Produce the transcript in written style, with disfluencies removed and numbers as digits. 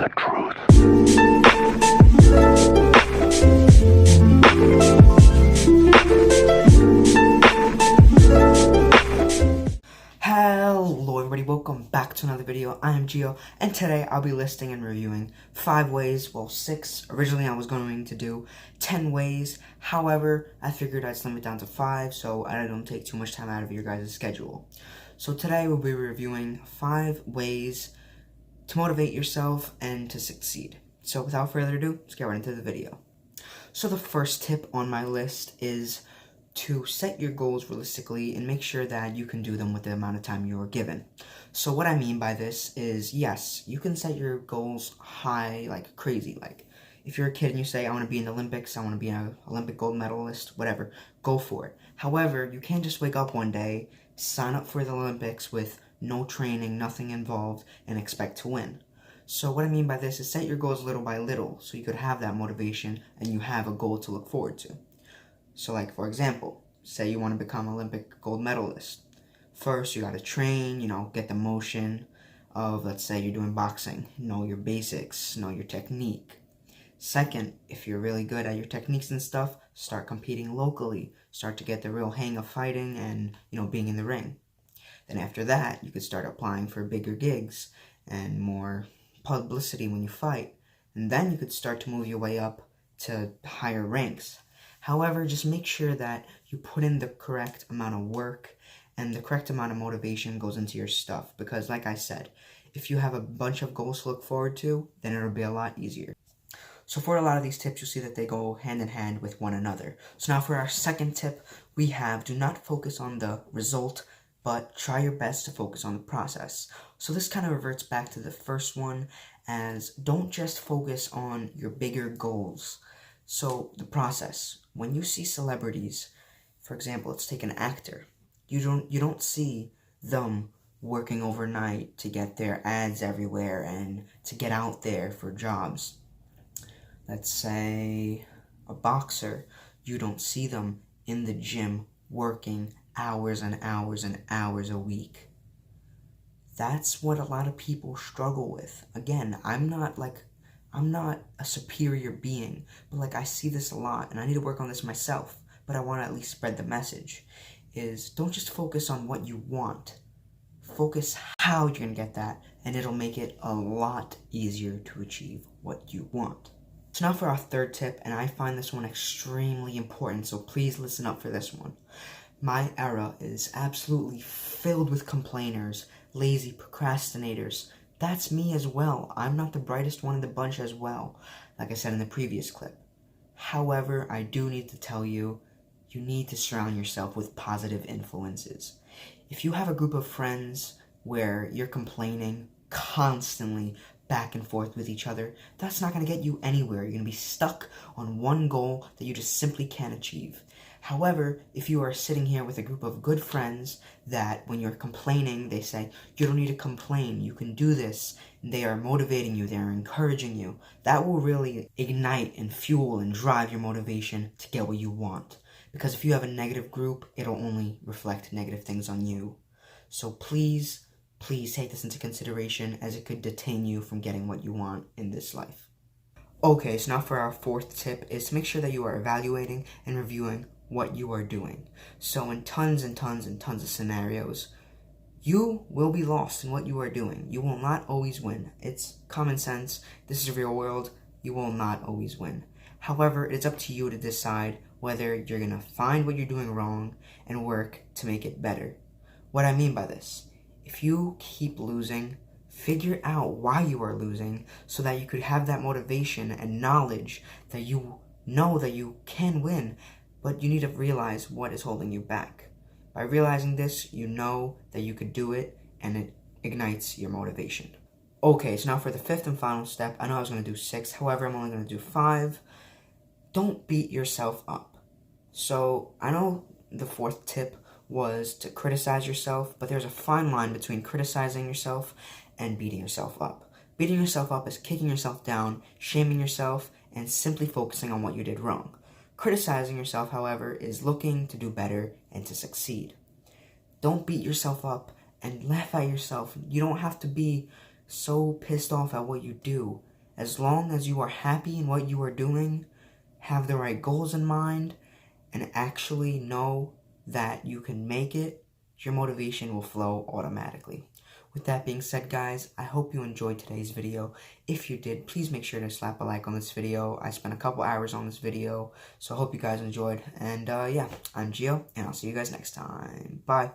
the truth. Hello everybody, welcome back to another video. I am Gio, and today I'll be listing and reviewing 5 ways, well 6. Originally I was going to do 10 ways, however, I figured I'd slim it down to 5 so I don't take too much time out of your guys' schedule. So today we'll be reviewing 5 ways to motivate yourself and to succeed. So without further ado, let's get right into the video. So the first tip on my list is to set your goals realistically and make sure that you can do them with the amount of time you are given. So what I mean by this is, yes, you can set your goals high, like crazy. Like if you're a kid and you say, I want to be in the Olympics, I want to be an Olympic gold medalist, whatever, go for it. However, you can't just wake up one day, sign up for the Olympics with no training, nothing involved, and expect to win. So what I mean by this is set your goals little by little so you could have that motivation and you have a goal to look forward to. So like, for example, say you want to become Olympic gold medalist. First, you got to train, get the motion of, let's say you're doing boxing. Know your basics, know your technique. Second, if you're really good at your techniques and stuff, start competing locally. Start to get the real hang of fighting and, being in the ring. Then after that, you could start applying for bigger gigs and more publicity when you fight. And then you could start to move your way up to higher ranks. However, just make sure that you put in the correct amount of work and the correct amount of motivation goes into your stuff. Because like I said, if you have a bunch of goals to look forward to, then it'll be a lot easier. So for a lot of these tips, you'll see that they go hand in hand with one another. So now for our second tip, we have do not focus on the result, but try your best to focus on the process. So this kind of reverts back to the first one, as don't just focus on your bigger goals. So the process, when you see celebrities, for example, let's take an actor, you don't see them working overnight to get their ads everywhere and to get out there for jobs. Let's say a boxer, you don't see them in the gym working hours and hours and hours a week. That's what a lot of people struggle with. Again, I'm not a superior being, but I see this a lot, and I need to work on this myself, but I want to at least spread the message, is don't just focus on what you want. Focus how you're going to get that, and it'll make it a lot easier to achieve what you want. So now for our third tip, and I find this one extremely important, so please listen up for this one. My era is absolutely filled with complainers, lazy procrastinators. That's me as well. I'm not the brightest one in the bunch as well, like I said in the previous clip. However, I do need to tell you, you need to surround yourself with positive influences. If you have a group of friends where you're complaining constantly back and forth with each other, that's not going to get you anywhere. You're going to be stuck on one goal that you just simply can't achieve. However, if you are sitting here with a group of good friends that when you're complaining, they say, you don't need to complain, you can do this, and they are motivating you, they are encouraging you, that will really ignite and fuel and drive your motivation to get what you want. Because if you have a negative group, it'll only reflect negative things on you. So please take this into consideration, as it could detain you from getting what you want in this life. Okay, so now for our fourth tip is to make sure that you are evaluating and reviewing what you are doing. So in tons and tons and tons of scenarios, you will be lost in what you are doing. You will not always win. It's common sense. This is the real world. You will not always win. However, it's up to you to decide whether you're going to find what you're doing wrong and work to make it better. What I mean by this, if you keep losing, figure out why you are losing so that you could have that motivation and knowledge that you know that you can win, but you need to realize what is holding you back. By realizing this, you know that you could do it, and it ignites your motivation. Okay, so now for the fifth and final step, I know I was going to do 6, however, I'm only going to do 5. Don't beat yourself up. So, I know the fourth tip was to criticize yourself, but there's a fine line between criticizing yourself and beating yourself up. Beating yourself up is kicking yourself down, shaming yourself, and simply focusing on what you did wrong. Criticizing yourself, however, is looking to do better and to succeed. Don't beat yourself up and laugh at yourself. You don't have to be so pissed off at what you do. As long as you are happy in what you are doing, have the right goals in mind, and actually know that you can make it, your motivation will flow automatically. With that being said, guys, I hope you enjoyed today's video. If you did, please make sure to slap a like on this video. I spent a couple hours on this video, so I hope you guys enjoyed. And yeah, I'm Gio, and I'll see you guys next time. Bye.